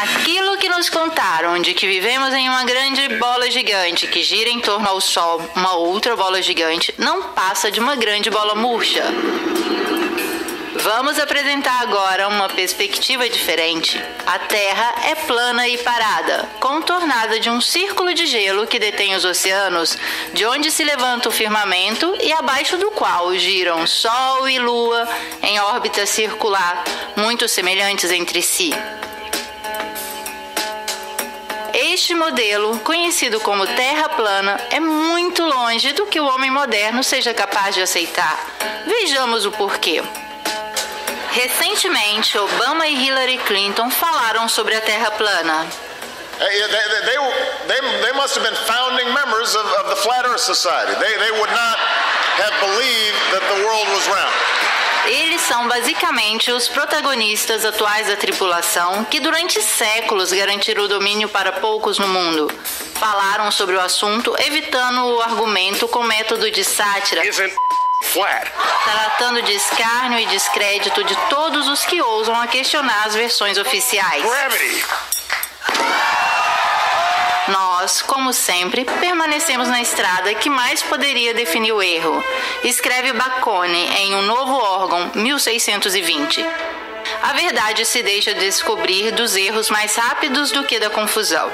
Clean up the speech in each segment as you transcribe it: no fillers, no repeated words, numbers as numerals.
Aquilo que nos contaram de que vivemos em uma grande bola gigante que gira em torno ao Sol, uma outra bola gigante, não passa de uma grande bola murcha. Vamos apresentar agora uma perspectiva diferente. A Terra é plana e parada, contornada de um círculo de gelo que detém os oceanos, de onde se levanta o firmamento e abaixo do qual giram Sol e Lua em órbita circular, muito semelhantes entre si. Este modelo, conhecido como Terra plana, é muito longe do que o homem moderno seja capaz de aceitar. Vejamos o porquê. Recentemente, Obama e Hillary Clinton falaram sobre a Terra plana. They must have been founding members of the Flat Earth Society. They would not have believed that the world was round. Eles são basicamente os protagonistas atuais da tripulação que durante séculos garantiram o domínio para poucos no mundo. Falaram sobre o assunto, evitando o argumento com método de sátira, tratando de escárnio e descrédito de todos os que ousam a questionar as versões oficiais. Nós, como sempre, permanecemos na estrada que mais poderia definir o erro, escreve Bacone em Um Novo Órgão, 1620. A verdade se deixa descobrir dos erros mais rápidos do que da confusão.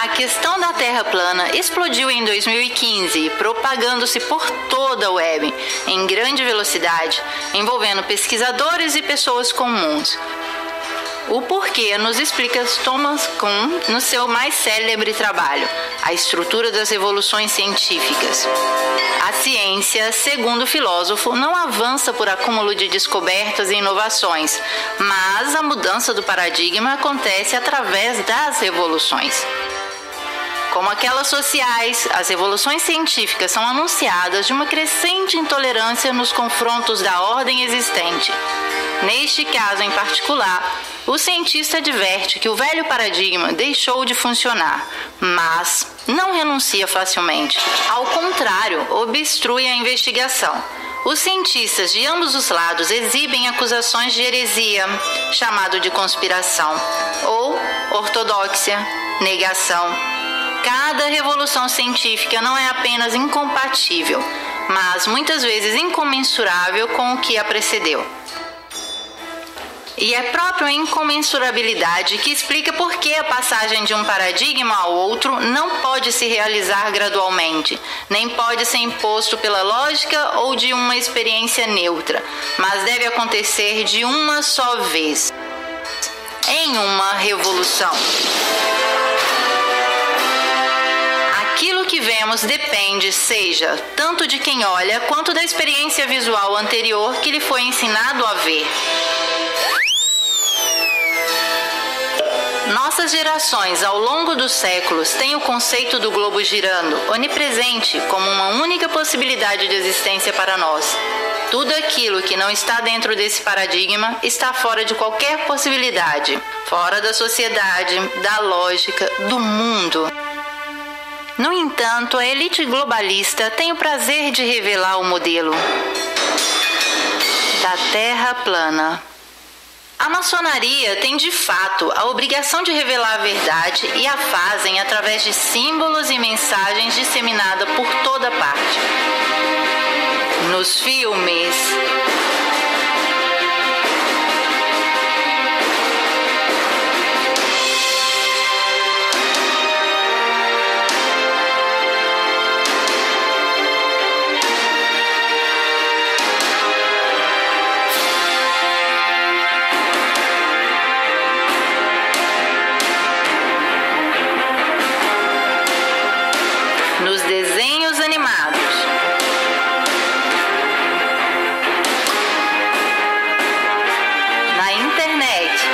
A questão da Terra plana explodiu em 2015, propagando-se por toda a web, em grande velocidade, envolvendo pesquisadores e pessoas comuns. O porquê nos explica Thomas Kuhn no seu mais célebre trabalho, A Estrutura das Revoluções Científicas. A ciência, segundo o filósofo, não avança por acúmulo de descobertas e inovações, mas a mudança do paradigma acontece através das revoluções. Como aquelas sociais, as revoluções científicas são anunciadas de uma crescente intolerância nos confrontos da ordem existente. Neste caso em particular, o cientista adverte que o velho paradigma deixou de funcionar, mas não renuncia facilmente. Ao contrário, obstrui a investigação. Os cientistas de ambos os lados exibem acusações de heresia, chamado de conspiração, ou ortodoxia, negação. Cada revolução científica não é apenas incompatível, mas muitas vezes incomensurável com o que a precedeu. E é próprio a incomensurabilidade que explica por que a passagem de um paradigma ao outro não pode se realizar gradualmente, nem pode ser imposto pela lógica ou de uma experiência neutra, mas deve acontecer de uma só vez, em uma revolução. Aquilo que vemos depende, seja, tanto de quem olha quanto da experiência visual anterior que lhe foi ensinado a ver. Nossas gerações, ao longo dos séculos, têm o conceito do globo girando, onipresente, como uma única possibilidade de existência para nós. Tudo aquilo que não está dentro desse paradigma está fora de qualquer possibilidade, fora da sociedade, da lógica, do mundo. No entanto, a elite globalista tem o prazer de revelar o modelo da Terra plana. A maçonaria tem de fato a obrigação de revelar a verdade e a fazem através de símbolos e mensagens disseminadas por toda parte. Nos filmes, nos desenhos animados, na internet,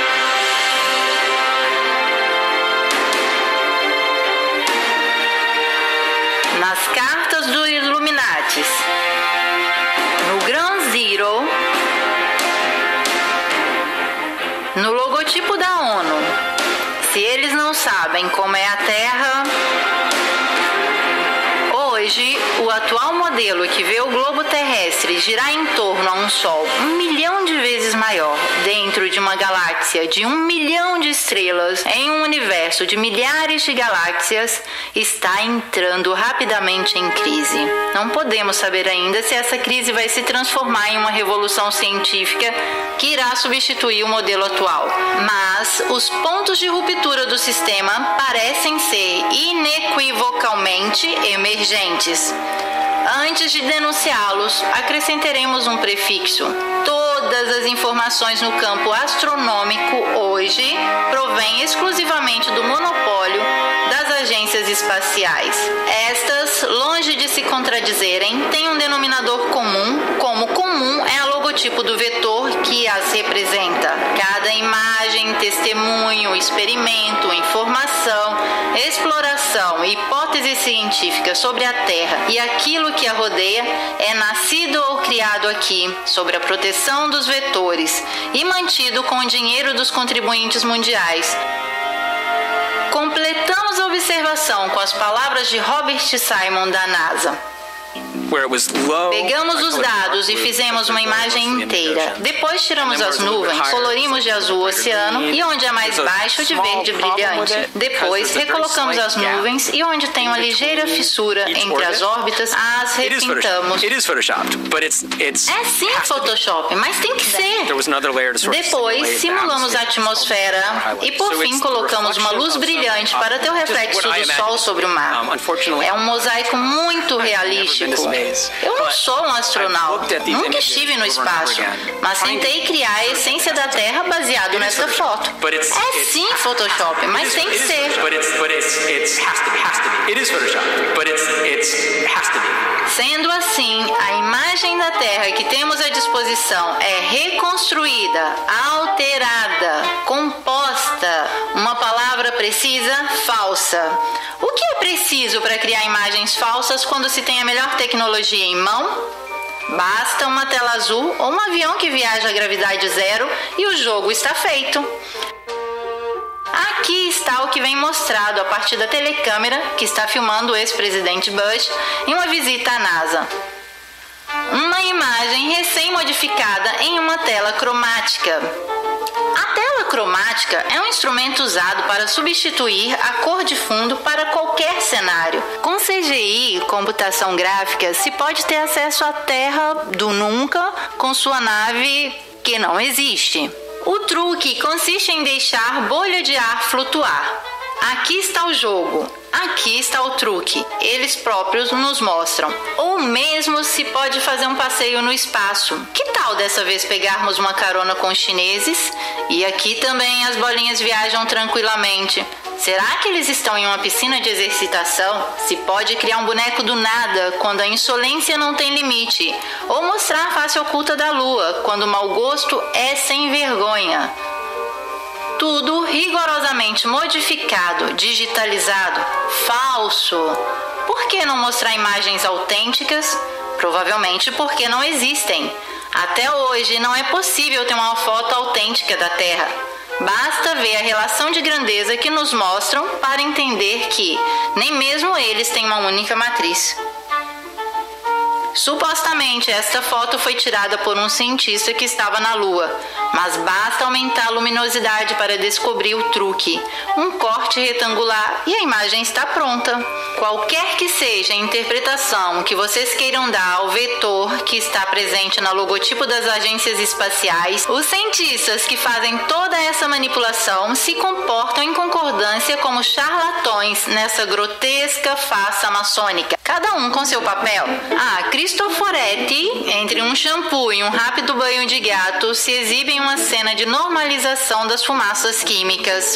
nas cartas do Illuminatis, no Ground Zero, no logotipo da ONU. Se eles não sabem como é a Terra, Hoje, o atual modelo que vê o globo terrestre girar em torno a um Sol 1 milhão de vezes maior, dentro de uma galáxia de 1 milhão de estrelas, em um universo de milhares de galáxias, está entrando rapidamente em crise. Não podemos saber ainda se essa crise vai se transformar em uma revolução científica que irá substituir o modelo atual. Mas os pontos de ruptura do sistema parecem ser inequivocalmente emergentes. Antes de denunciá-los, acrescentaremos um prefixo. Todas as informações no campo astronômico hoje provêm exclusivamente do monopólio das agências espaciais. Estas, longe de se contradizerem, têm um denominador comum, como comum é o logotipo do vetor que as representa. Cada imagem, testemunho, experimento, informação, exploração e hipótese científica sobre a Terra e aquilo que a rodeia é nascido ou criado aqui, sob a proteção dos vetores e mantido com o dinheiro dos contribuintes mundiais. Completamos a observação com as palavras de Robert Simon da NASA. Pegamos os dados e fizemos uma imagem inteira. Depois tiramos as nuvens, colorimos de azul o oceano e onde é mais baixo de verde brilhante. Depois recolocamos as nuvens e onde tem uma ligeira fissura entre as órbitas, as repintamos. É sim Photoshop, mas tem que ser. Depois simulamos a atmosfera e por fim colocamos uma luz brilhante para ter o reflexo do sol sobre o mar. É um mosaico muito realístico. Eu não sou um astronauta, nunca estive no espaço, mas tentei criar a essência da Terra baseado nessa foto. É sim Photoshop, mas tem que ser. Sendo assim, a imagem da Terra que temos à disposição é reconstruída, alterada, composta, uma palavra precisa, falsa. O que é preciso para criar imagens falsas quando se tem a melhor tecnologia em mão? Basta uma tela azul ou um avião que viaja a gravidade zero e o jogo está feito. Aqui está o que vem mostrado a partir da telecâmera que está filmando o ex-presidente Bush em uma visita à NASA. Uma imagem recém-modificada em uma tela cromática. A tela cromática é um instrumento usado para substituir a cor de fundo para qualquer cenário. Com CGI, computação gráfica, se pode ter acesso à Terra do nunca com sua nave que não existe. O truque consiste em deixar bolha de ar flutuar. Aqui está o jogo, aqui está o truque. Eles próprios nos mostram. Ou mesmo se pode fazer um passeio no espaço. Que tal dessa vez pegarmos uma carona com os chineses? E aqui também as bolinhas viajam tranquilamente. Será que eles estão em uma piscina de exercitação? Se pode criar um boneco do nada quando a insolência não tem limite. Ou mostrar a face oculta da lua quando o mau gosto é sem vergonha. Tudo rigorosamente modificado, digitalizado, falso. Por que não mostrar imagens autênticas? Provavelmente porque não existem. Até hoje não é possível ter uma foto autêntica da Terra. Basta ver a relação de grandeza que nos mostram para entender que nem mesmo eles têm uma única matriz. Supostamente, esta foto foi tirada por um cientista que estava na Lua, mas basta aumentar a luminosidade para descobrir o truque. Um corte retangular e a imagem está pronta. Qualquer que seja a interpretação que vocês queiram dar ao vetor que está presente no logotipo das agências espaciais, os cientistas que fazem toda essa manipulação se comportam em concordância como charlatões nessa grotesca farsa maçônica. Cada um com seu papel. Cristoforetti, entre um shampoo e um rápido banho de gato, se exibe em uma cena de normalização das fumaças químicas.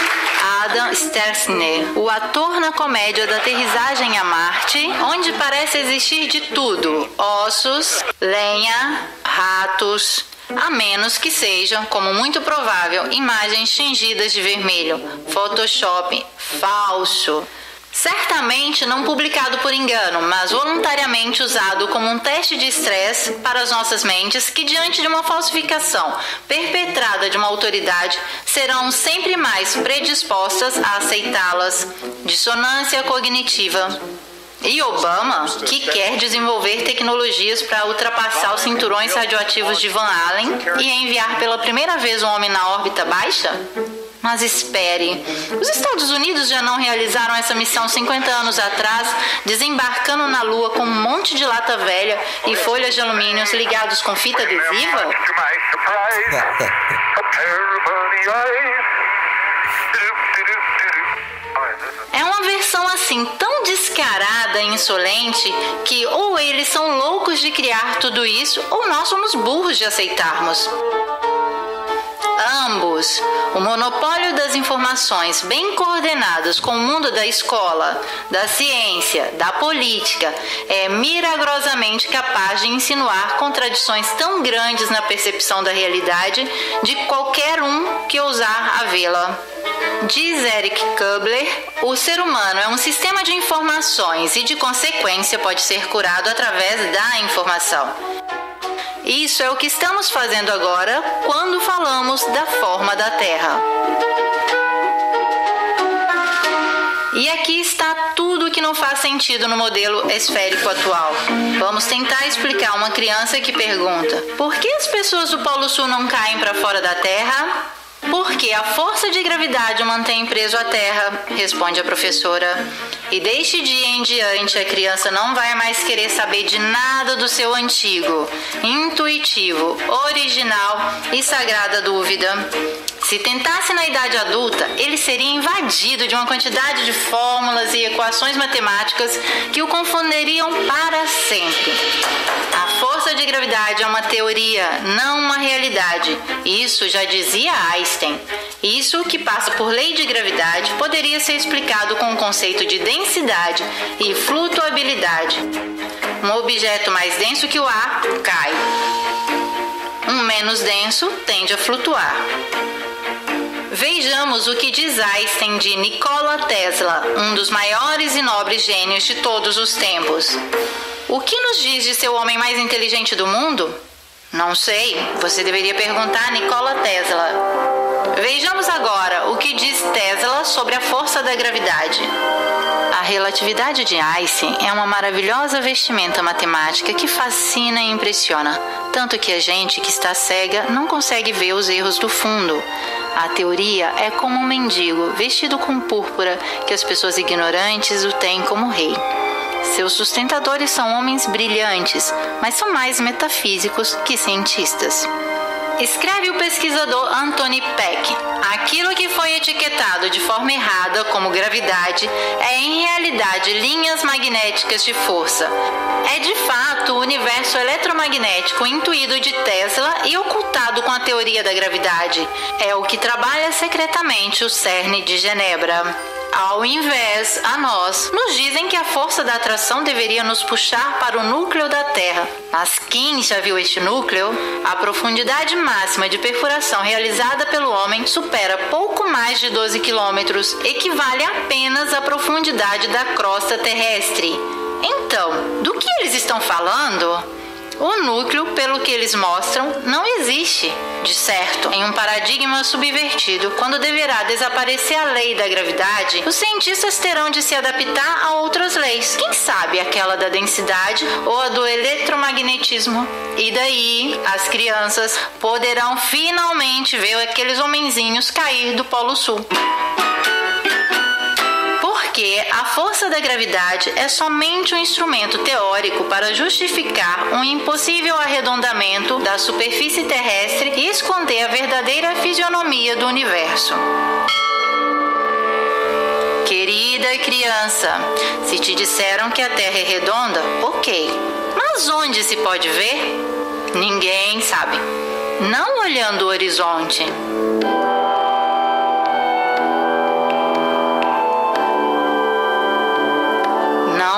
Adam Stelzner, o ator na comédia da aterrissagem a Marte, onde parece existir de tudo: ossos, lenha, ratos, a menos que sejam, como muito provável, imagens tingidas de vermelho. Photoshop falso. Certamente não publicado por engano, mas voluntariamente usado como um teste de estresse para as nossas mentes que, diante de uma falsificação perpetrada de uma autoridade, serão sempre mais predispostas a aceitá-las. Dissonância cognitiva. E Obama, que quer desenvolver tecnologias para ultrapassar os cinturões radioativos de Van Allen e enviar pela primeira vez um homem na órbita baixa? Mas espere, os Estados Unidos já não realizaram essa missão 50 anos atrás, desembarcando na Lua com um monte de lata velha e folhas de alumínio ligados com fita adesiva? É uma versão assim tão descarada e insolente que ou eles são loucos de criar tudo isso ou nós somos burros de aceitarmos. Ambos. O monopólio das informações bem coordenadas com o mundo da escola, da ciência, da política é milagrosamente capaz de insinuar contradições tão grandes na percepção da realidade de qualquer um que ousar a vê-la. Diz Eric Kubler, o ser humano é um sistema de informações e, de consequência, pode ser curado através da informação. Isso é o que estamos fazendo agora quando falamos da forma da Terra. E aqui está tudo que não faz sentido no modelo esférico atual. Vamos tentar explicar a uma criança que pergunta: por que as pessoas do Polo Sul não caem para fora da Terra? Porque a força de gravidade o mantém preso à Terra, responde a professora. E deste dia em diante a criança não vai mais querer saber de nada do seu antigo, intuitivo, original e sagrada dúvida. Se tentasse na idade adulta, ele seria invadido de uma quantidade de fórmulas e equações matemáticas que o confundiriam para sempre. A força de gravidade é uma teoria, não uma realidade. Isso já dizia Einstein. Isso, que passa por lei de gravidade, poderia ser explicado com o conceito de densidade e flutuabilidade. Um objeto mais denso que o ar cai. Um menos denso tende a flutuar. Vejamos o que diz Einstein de Nikola Tesla, um dos maiores e nobres gênios de todos os tempos. O que nos diz de ser o homem mais inteligente do mundo? Não sei, você deveria perguntar a Nikola Tesla. Vejamos agora o que diz Tesla sobre a força da gravidade. A relatividade de Einstein é uma maravilhosa vestimenta matemática que fascina e impressiona, tanto que a gente que está cega não consegue ver os erros do fundo. A teoria é como um mendigo vestido com púrpura que as pessoas ignorantes o têm como rei. Seus sustentadores são homens brilhantes, mas são mais metafísicos que cientistas. Escreve o pesquisador Anthony Peck: aquilo que foi etiquetado de forma errada como gravidade é em realidade linhas magnéticas de força. É de fato o universo eletromagnético intuído de Tesla e ocultado com a teoria da gravidade. É o que trabalha secretamente o CERN de Genebra. Ao invés, a nós, nos dizem que a força da atração deveria nos puxar para o núcleo da Terra. Mas quem já viu este núcleo? A profundidade máxima de perfuração realizada pelo homem supera pouco mais de 12 quilômetros, equivale apenas à profundidade da crosta terrestre. Então, do que eles estão falando? O núcleo, pelo que eles mostram, não existe, de certo. Em um paradigma subvertido, quando deverá desaparecer a lei da gravidade, os cientistas terão de se adaptar a outras leis. Quem sabe aquela da densidade ou a do eletromagnetismo. E daí, as crianças poderão finalmente ver aqueles homenzinhos cair do Polo Sul. Porque a força da gravidade é somente um instrumento teórico para justificar um impossível arredondamento da superfície terrestre e esconder a verdadeira fisionomia do universo. Querida criança, se te disseram que a Terra é redonda, ok. Mas onde se pode ver? Ninguém sabe. Não olhando o horizonte.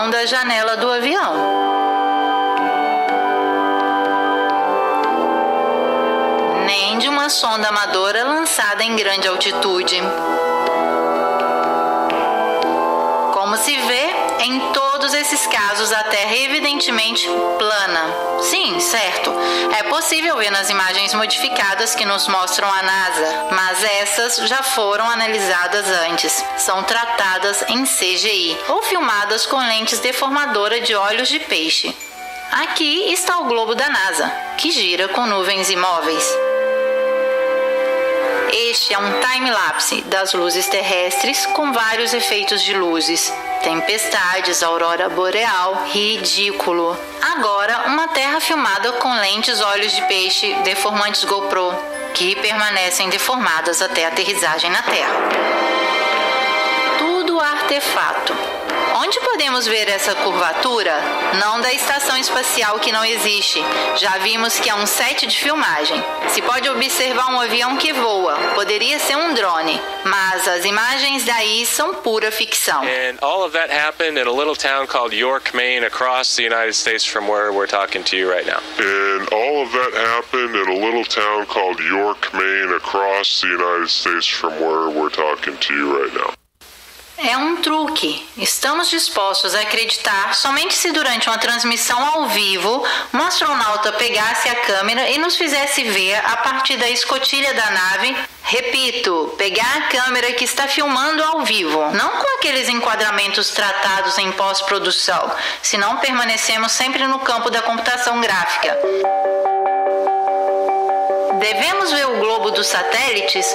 Da janela do avião. Nem de uma sonda amadora lançada em grande altitude. Como se vê, Em todos esses casos, a Terra é evidentemente plana. Sim, certo. É possível ver nas imagens modificadas que nos mostram a NASA, mas essas já foram analisadas antes. São tratadas em CGI ou filmadas com lentes deformadoras de olhos de peixe. Aqui está o globo da NASA, que gira com nuvens imóveis. Este é um time-lapse das luzes terrestres com vários efeitos de luzes. Tempestades, aurora boreal, ridículo. Agora, uma Terra filmada com lentes olhos de peixe deformantes GoPro, que permanecem deformadas até a aterrissagem na Terra. Tudo artefato. Onde podemos ver essa curvatura? Não da estação espacial, que não existe. Já vimos que é um set de filmagem. Se pode observar um avião que voa. Poderia ser um drone. Mas as imagens daí são pura ficção. And all of that happened in a little town called York, Maine, across the United States from where we're talking to you right now. And all of that happened in a little town called York, Maine, across the United States from where we're talking to you right now. É um truque. Estamos dispostos a acreditar somente se durante uma transmissão ao vivo um astronauta pegasse a câmera e nos fizesse ver a partir da escotilha da nave. Repito, pegar a câmera que está filmando ao vivo, não com aqueles enquadramentos tratados em pós-produção, senão permanecemos sempre no campo da computação gráfica. Devemos ver o globo dos satélites?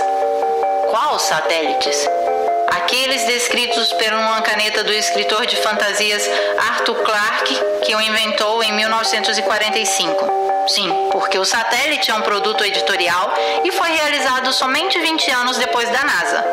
Qual satélites? Aqueles descritos por uma caneta do escritor de fantasias Arthur Clarke, que o inventou em 1945. Sim, porque o satélite é um produto editorial e foi realizado somente 20 anos depois da NASA.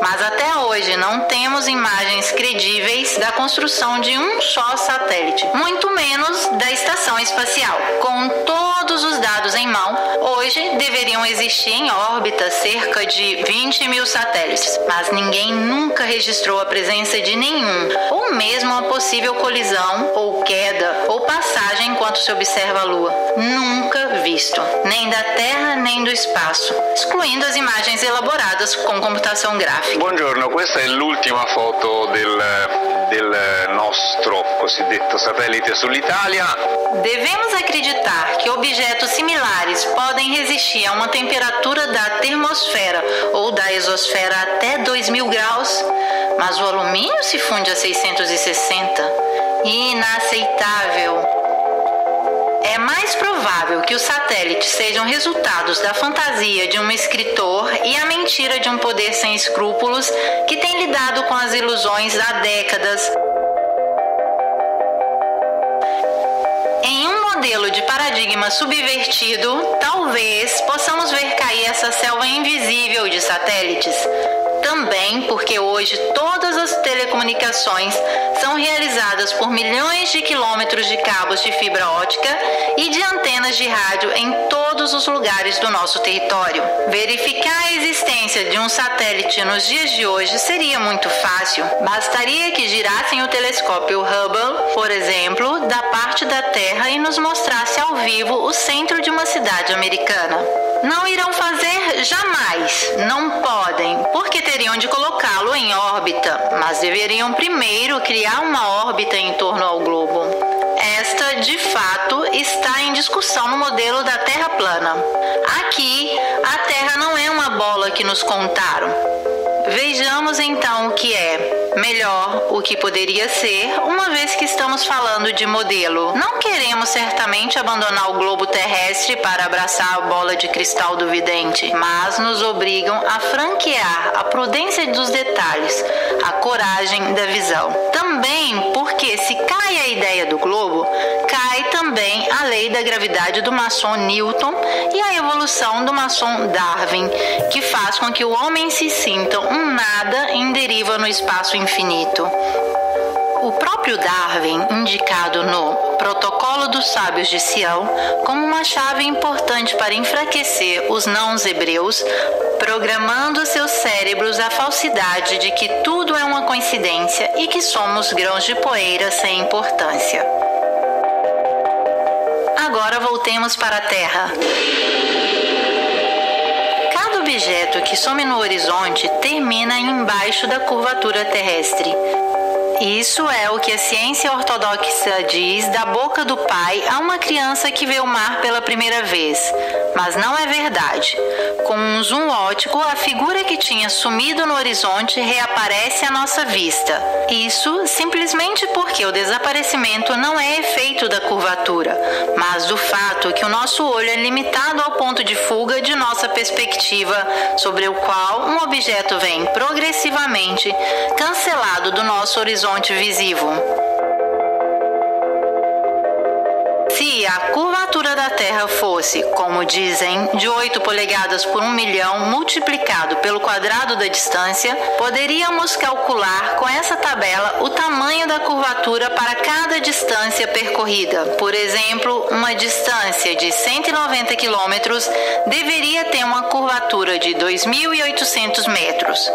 Mas até hoje não temos imagens credíveis da construção de um só satélite, muito menos da estação espacial. Com todos os dados em mão, hoje deveriam existir em órbita cerca de 20 mil satélites, mas ninguém nunca registrou a presença de nenhum, ou mesmo uma possível colisão, ou queda, ou passagem enquanto se observa a Lua. Nunca visto, nem da Terra nem do espaço, excluindo as imagens elaboradas com computação gráfica. Buongiorno, questa è l'ultima foto del nostro cosiddetto satellite sull'Italia. Devemos acreditar que objetos similares podem resistir a uma temperatura da termosfera ou da exosfera até 2000 graus, mas o alumínio se funde a 660. Inaceitável. É mais provável que os satélites sejam resultados da fantasia de um escritor e a mentira de um poder sem escrúpulos que tem lidado com as ilusões há décadas. Em um modelo de paradigma subvertido, talvez possamos ver cair essa selva invisível de satélites. Também porque hoje todas as telecomunicações são realizadas por milhões de quilômetros de cabos de fibra ótica e de antenas de rádio em todos os lugares do nosso território. Verificar a existência de um satélite nos dias de hoje seria muito fácil. Bastaria que girassem o telescópio Hubble, por exemplo, da parte da Terra e nos mostrasse ao vivo o centro de uma cidade americana. Não irão fazer jamais, não podem, porque teriam de colocá-lo em órbita, mas deveriam primeiro criar uma órbita em torno ao globo. Esta, de fato, está em discussão no modelo da Terra plana. Aqui, a Terra não é uma bola que nos contaram. Vejamos então o que é. Melhor, o que poderia ser, uma vez que estamos falando de modelo. Não queremos certamente abandonar o globo terrestre para abraçar a bola de cristal do vidente, mas nos obrigam a franquear a prudência dos detalhes, a coragem da visão. Também porque se cai a ideia do globo, cai também a lei da gravidade do maçom Newton e a evolução do maçom Darwin, que faz com que o homem se sinta um nada em deriva no espaço infinito. O próprio Darwin, indicado no Protocolo dos Sábios de Sião como uma chave importante para enfraquecer os não-hebreus, programando seus cérebros à falsidade de que tudo é uma coincidência e que somos grãos de poeira sem importância. Agora voltemos para a Terra. Cada objeto que some no horizonte termina embaixo da curvatura terrestre. Isso é o que a ciência ortodoxa diz da boca do pai a uma criança que vê o mar pela primeira vez. Mas não é verdade. Com um zoom óptico, a figura que tinha sumido no horizonte reaparece à nossa vista. Isso simplesmente porque o desaparecimento não é efeito da curvatura, mas do fato que o nosso olho é limitado ao ponto de fuga de nossa perspectiva, sobre o qual um objeto vem progressivamente cancelado do nosso horizonte visível. Se a curvatura da Terra fosse, como dizem, de 8 polegadas por 1 milhão multiplicado pelo quadrado da distância, poderíamos calcular com essa tabela o tamanho da curvatura para cada distância percorrida. Por exemplo, uma distância de 190 km deveria ter uma curvatura de 2.800 metros.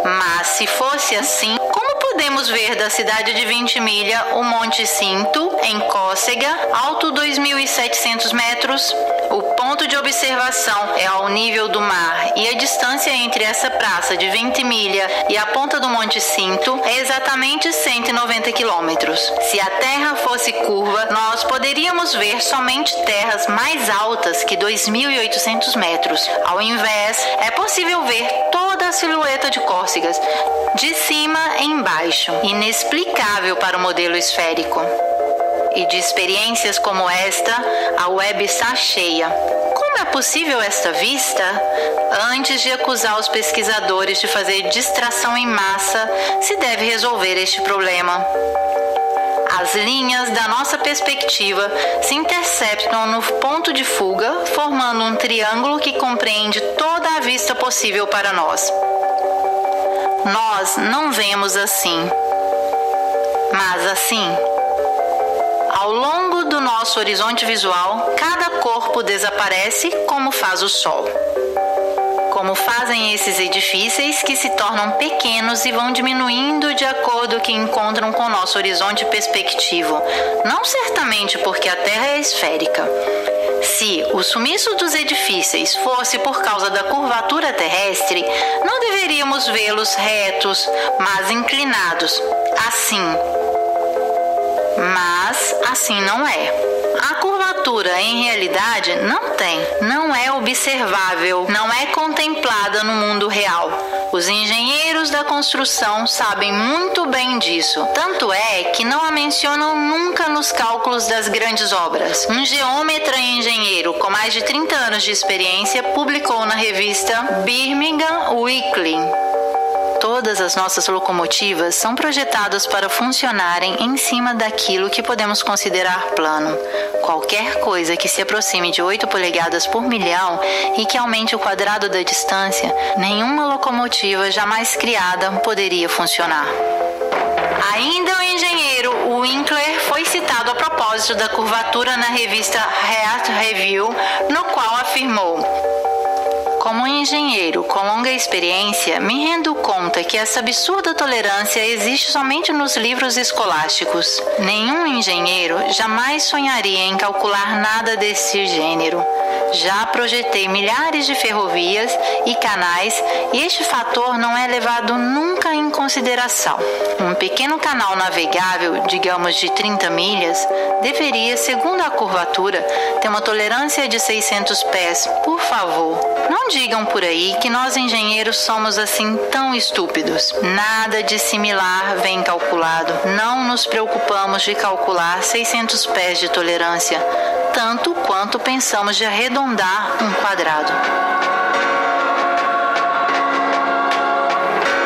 Mas se fosse assim, como podemos ver da cidade de Ventimiglia o Monte Cinto, em Córcega, alto 2.700 metros? O ponto de observação é ao nível do mar e a distância entre essa praça de Ventimiglia e a ponta do Monte Cinto é exatamente 190 quilômetros. Se a Terra fosse curva, nós poderíamos ver somente terras mais altas que 2.800 metros. Ao invés, é possível ver toda a silhueta de Córcega, de cima em baixo, inexplicável para o modelo esférico. E de experiências como esta, a web está cheia. Como é possível esta vista? Antes de acusar os pesquisadores de fazer distração em massa, se deve resolver este problema. As linhas da nossa perspectiva se interceptam no ponto de fuga, formando um triângulo que compreende toda a vista possível para nós. Nós não vemos assim, mas assim. Ao longo do nosso horizonte visual, cada corpo desaparece como faz o Sol. Como fazem esses edifícios que se tornam pequenos e vão diminuindo de acordo com o que encontram com o nosso horizonte perspectivo, não certamente porque a Terra é esférica. Se o sumiço dos edifícios fosse por causa da curvatura terrestre, não deveríamos vê-los retos, mas inclinados, assim. Mas assim não é. A curvatura, em realidade, não é observável, não é contemplada no mundo real. Os engenheiros da construção sabem muito bem disso. Tanto é que não a mencionam nunca nos cálculos das grandes obras. Um geômetra e engenheiro com mais de 30 anos de experiência publicou na revista Birmingham Weekly: todas as nossas locomotivas são projetadas para funcionarem em cima daquilo que podemos considerar plano. Qualquer coisa que se aproxime de 8 polegadas por milhão e que aumente o quadrado da distância, nenhuma locomotiva jamais criada poderia funcionar. Ainda o engenheiro Winkler foi citado a propósito da curvatura na revista Earth Review, no qual afirmou: como engenheiro com longa experiência, me rendo conta que essa absurda tolerância existe somente nos livros escolásticos. Nenhum engenheiro jamais sonharia em calcular nada desse gênero. Já projetei milhares de ferrovias e canais e este fator não é levado nunca em consideração. Um pequeno canal navegável, digamos de 30 milhas, deveria, segundo a curvatura, ter uma tolerância de 600 pés. Por favor, não digam por aí que nós engenheiros somos assim tão estúpidos. Nada de similar vem calculado. Não nos preocupamos de calcular 600 pés de tolerância, tanto quanto pensamos de arredondar um quadrado.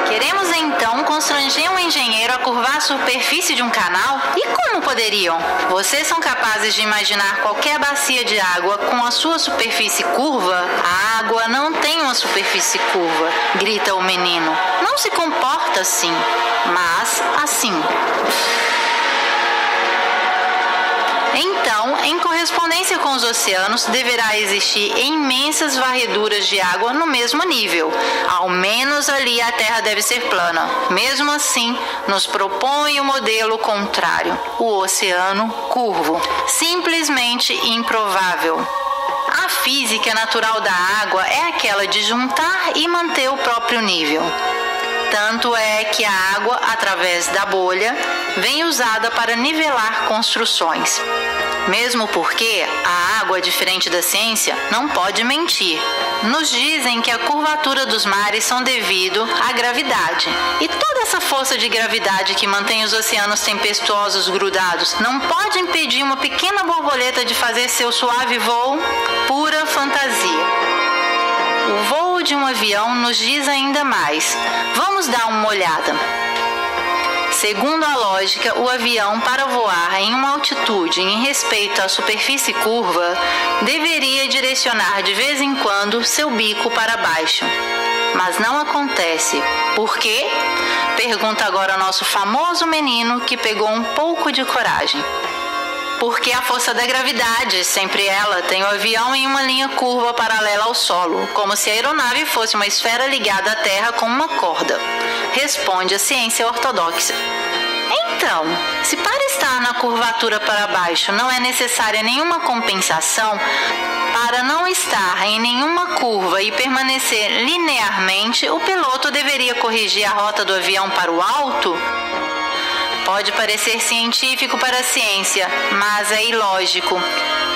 Queremos então constranger um engenheiro a curvar a superfície de um canal? E como poderiam? Vocês são capazes de imaginar qualquer bacia de água com a sua superfície curva? A água não tem uma superfície curva, grita o menino. Não se comporta assim, mas assim. Então, em correspondência com os oceanos, deverá existir imensas varreduras de água no mesmo nível. Ao menos ali a Terra deve ser plana. Mesmo assim, nos propõe o modelo contrário, o oceano curvo. Simplesmente improvável. A física natural da água é aquela de juntar e manter o próprio nível. Entretanto, é que a água, através da bolha, vem usada para nivelar construções. Mesmo porque a água, diferente da ciência, não pode mentir. Nos dizem que a curvatura dos mares são devido à gravidade. E toda essa força de gravidade que mantém os oceanos tempestuosos grudados não pode impedir uma pequena borboleta de fazer seu suave voo? Pura fantasia. O voo de um avião nos diz ainda mais. Vamos dar uma olhada. Segundo a lógica, o avião, para voar em uma altitude em respeito à superfície curva, deveria direcionar de vez em quando seu bico para baixo. Mas não acontece. Por quê? Pergunta agora nosso famoso menino que pegou um pouco de coragem. Porque a força da gravidade, sempre ela, tem o avião em uma linha curva paralela ao solo, como se a aeronave fosse uma esfera ligada à Terra com uma corda. Responde a ciência ortodoxa. Então, se para estar na curvatura para baixo não é necessária nenhuma compensação, para não estar em nenhuma curva e permanecer linearmente, o piloto deveria corrigir a rota do avião para o alto? Pode parecer científico para a ciência, mas é ilógico.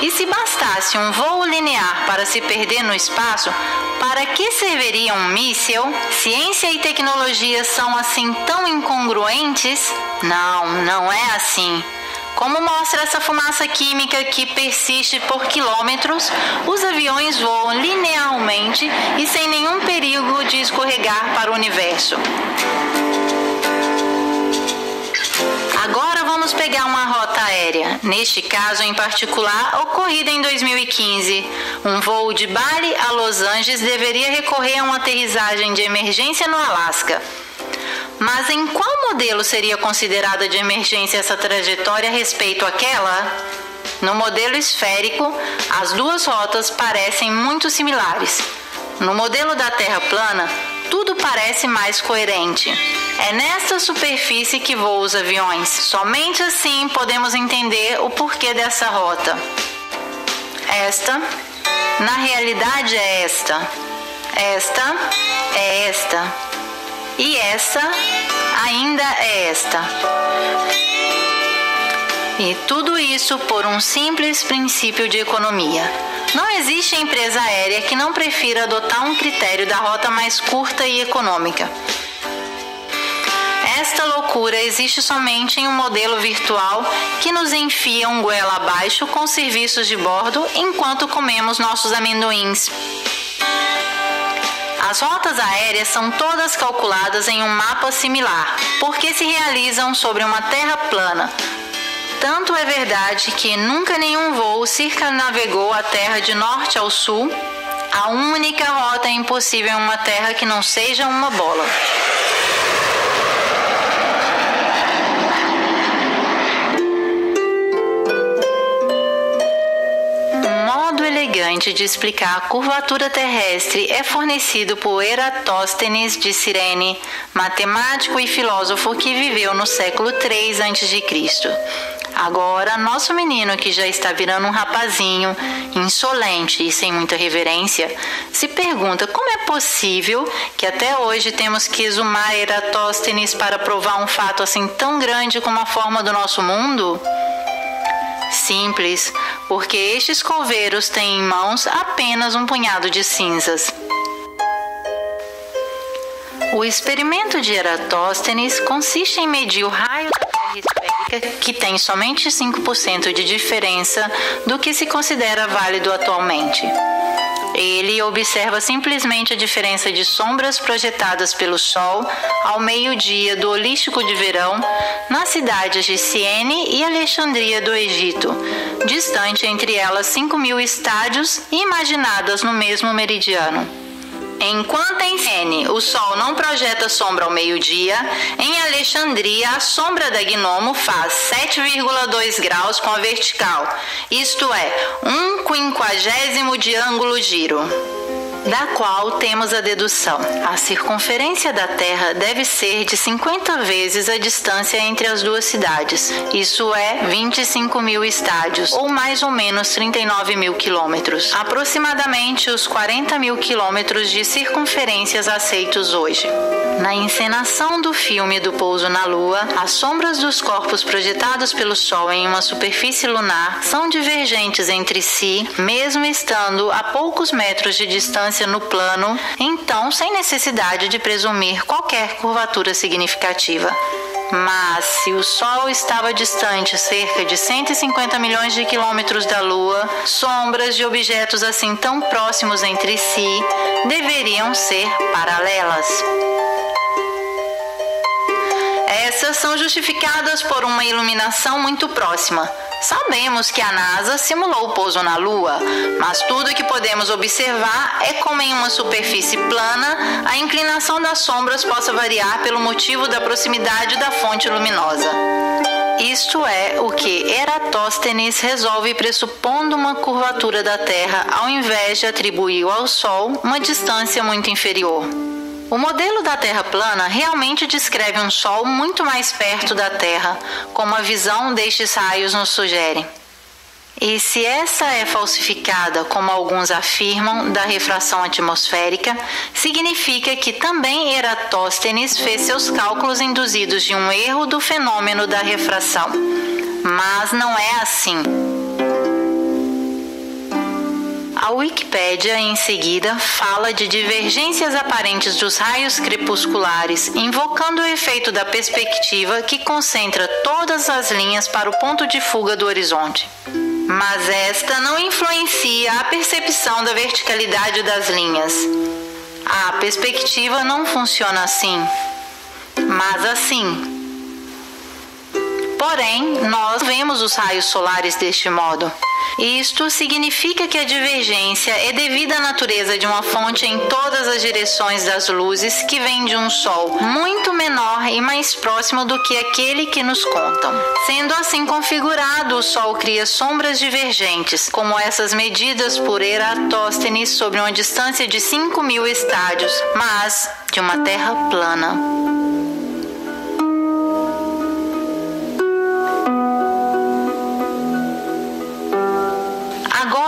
E se bastasse um voo linear para se perder no espaço, para que serviria um míssil? Ciência e tecnologia são assim tão incongruentes? Não é assim. Como mostra essa fumaça química que persiste por quilômetros, os aviões voam linearmente e sem nenhum perigo de escorregar para o universo. Agora vamos pegar uma rota aérea, neste caso em particular, ocorrida em 2015. Um voo de Bali a Los Angeles deveria recorrer a uma aterrissagem de emergência no Alasca. Mas em qual modelo seria considerada de emergência essa trajetória a respeito àquela? No modelo esférico, as duas rotas parecem muito similares. No modelo da Terra plana, tudo parece mais coerente. É nesta superfície que voam os aviões. Somente assim podemos entender o porquê dessa rota. Esta, na realidade, é esta. Esta é esta. E essa ainda é esta. E tudo isso por um simples princípio de economia. Não existe empresa aérea que não prefira adotar um critério da rota mais curta e econômica. Esta loucura existe somente em um modelo virtual que nos enfia um goela abaixo com serviços de bordo enquanto comemos nossos amendoins. As rotas aéreas são todas calculadas em um mapa similar, porque se realizam sobre uma terra plana. Tanto é verdade que nunca nenhum voo circunnavegou a Terra de norte ao sul. A única rota impossível em uma terra que não seja uma bola. Elegante de explicar a curvatura terrestre é fornecido por Eratóstenes de Cirene, matemático e filósofo que viveu no século III a.C. Agora, nosso menino, que já está virando um rapazinho, insolente e sem muita reverência, se pergunta como é possível que até hoje temos que exumar Eratóstenes para provar um fato assim tão grande como a forma do nosso mundo? Simples, porque estes coveiros têm em mãos apenas um punhado de cinzas. O experimento de Eratóstenes consiste em medir o raio da Terra esférica, que tem somente 5% de diferença do que se considera válido atualmente. Ele observa simplesmente a diferença de sombras projetadas pelo Sol ao meio-dia do holístico de verão nas cidades de Siene e Alexandria do Egito, distante entre elas 5.000 estádios e imaginadas no mesmo meridiano. Enquanto em Siene o Sol não projeta sombra ao meio-dia, em Alexandria a sombra da Gnomo faz 7,2 graus com a vertical, isto é, 1/50 de ângulo giro. da qual temos a dedução. A circunferência da Terra deve ser de 50 vezes a distância entre as duas cidades, isso é 25 mil estádios, ou mais ou menos 39 mil quilômetros, aproximadamente os 40 mil quilômetros de circunferências aceitos hoje. Na encenação do filme do pouso na Lua, as sombras dos corpos projetados pelo Sol em uma superfície lunar são divergentes entre si, mesmo estando a poucos metros de distância no plano, então sem necessidade de presumir qualquer curvatura significativa. Mas, se o Sol estava distante cerca de 150 milhões de quilômetros da Lua, sombras de objetos assim tão próximos entre si deveriam ser paralelas. Essas são justificadas por uma iluminação muito próxima. Sabemos que a NASA simulou o pouso na Lua, mas tudo que podemos observar é como em uma superfície plana, a inclinação das sombras possa variar pelo motivo da proximidade da fonte luminosa. Isto é o que Eratóstenes resolve pressupondo uma curvatura da Terra ao invés de atribuir ao Sol uma distância muito inferior. O modelo da Terra plana realmente descreve um Sol muito mais perto da Terra, como a visão destes raios nos sugere. E se essa é falsificada, como alguns afirmam, da refração atmosférica, significa que também Eratóstenes fez seus cálculos induzidos de um erro do fenômeno da refração. Mas não é assim. A Wikipédia, em seguida, fala de divergências aparentes dos raios crepusculares, invocando o efeito da perspectiva que concentra todas as linhas para o ponto de fuga do horizonte. Mas esta não influencia a percepção da verticalidade das linhas. A perspectiva não funciona assim, mas assim. Porém, nós vemos os raios solares deste modo. Isto significa que a divergência é devida à natureza de uma fonte em todas as direções das luzes que vem de um Sol muito menor e mais próximo do que aquele que nos contam. Sendo assim configurado, o Sol cria sombras divergentes, como essas medidas por Eratóstenes sobre uma distância de 5.000 estádios, mas de uma Terra plana.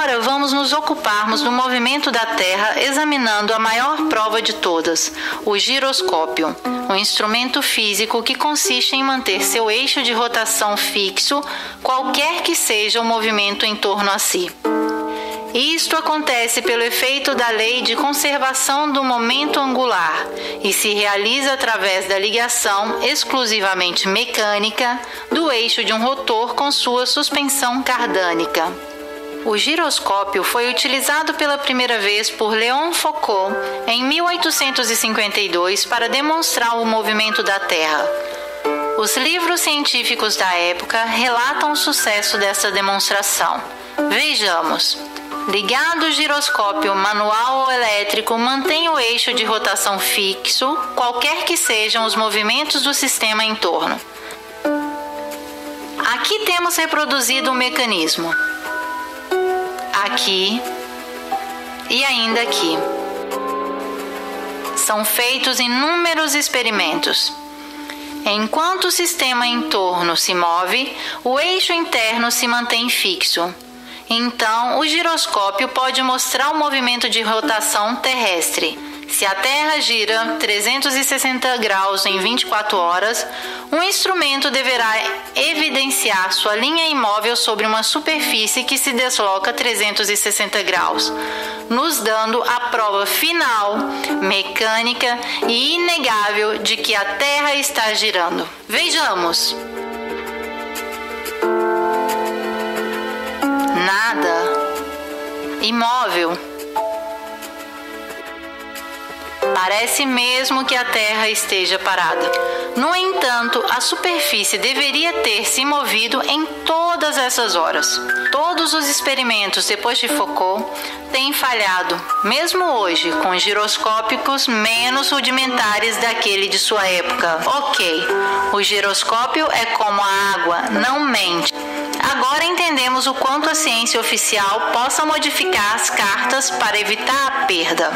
Agora vamos nos ocuparmos do movimento da Terra examinando a maior prova de todas, o giroscópio, um instrumento físico que consiste em manter seu eixo de rotação fixo, qualquer que seja o movimento em torno a si. Isto acontece pelo efeito da lei de conservação do momento angular e se realiza através da ligação exclusivamente mecânica do eixo de um rotor com sua suspensão cardânica. O giroscópio foi utilizado pela primeira vez por Léon Foucault em 1852 para demonstrar o movimento da Terra. Os livros científicos da época relatam o sucesso dessa demonstração. Vejamos. Ligado o giroscópio manual ou elétrico mantém o eixo de rotação fixo, qualquer que sejam os movimentos do sistema em torno. Aqui temos reproduzido o mecanismo. Aqui e ainda aqui. São feitos inúmeros experimentos. Enquanto o sistema em torno se move, o eixo interno se mantém fixo. Então, o giroscópio pode mostrar o movimento de rotação terrestre. Se a Terra gira 360 graus em 24 horas, um instrumento deverá evidenciar sua linha imóvel sobre uma superfície que se desloca 360 graus, nos dando a prova final, mecânica e inegável de que a Terra está girando. Vejamos. Nada. Imóvel. Parece mesmo que a Terra esteja parada. No entanto, a superfície deveria ter se movido em todas essas horas. Todos os experimentos depois de Foucault têm falhado, mesmo hoje, com giroscópicos menos rudimentares daquele de sua época. Ok, o giroscópio é como a água, não mente. Agora entendemos o quanto a ciência oficial possa modificar as cartas para evitar a perda.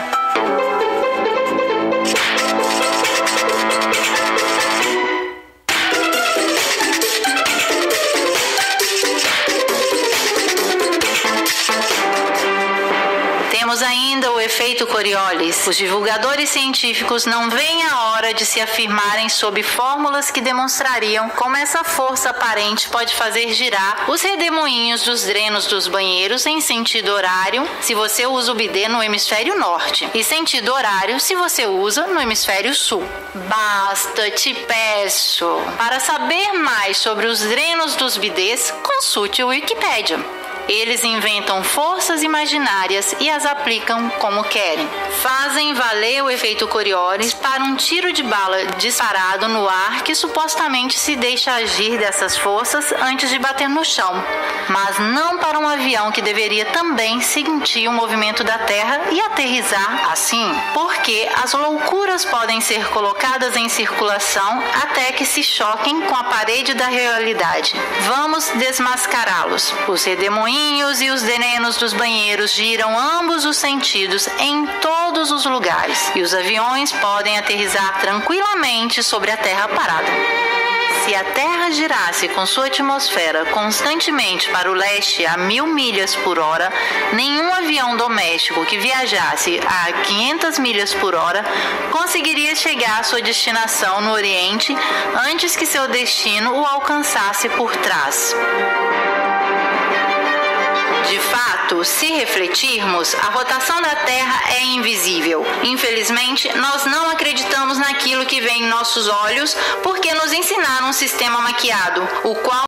Temos ainda o efeito Coriolis. Os divulgadores científicos não veem a hora de se afirmarem sob fórmulas que demonstrariam como essa força aparente pode fazer girar os redemoinhos dos drenos dos banheiros em sentido horário se você usa o bidê no hemisfério norte e sentido horário se você usa no hemisfério sul. Basta, te peço. Para saber mais sobre os drenos dos bidês, consulte o Wikipédia. Eles inventam forças imaginárias e as aplicam como querem. Fazem valer o efeito Coriolis para um tiro de bala disparado no ar que supostamente se deixa agir dessas forças antes de bater no chão, mas não para um avião que deveria também sentir o movimento da Terra e aterrissar assim, porque as loucuras podem ser colocadas em circulação até que se choquem com a parede da realidade. Vamos desmascará-los. Os redemoinhos e os drenos dos banheiros giram ambos os sentidos em todos os lugares e os aviões podem aterrissar tranquilamente sobre a Terra parada. Se a Terra girasse com sua atmosfera constantemente para o leste a 1000 milhas por hora, nenhum avião doméstico que viajasse a 500 milhas por hora conseguiria chegar à sua destinação no Oriente antes que seu destino o alcançasse por trás. De fato, se refletirmos, a rotação da Terra é invisível. Infelizmente, nós não acreditamos naquilo que vê em nossos olhos porque nos ensinaram um sistema maquiado, o qual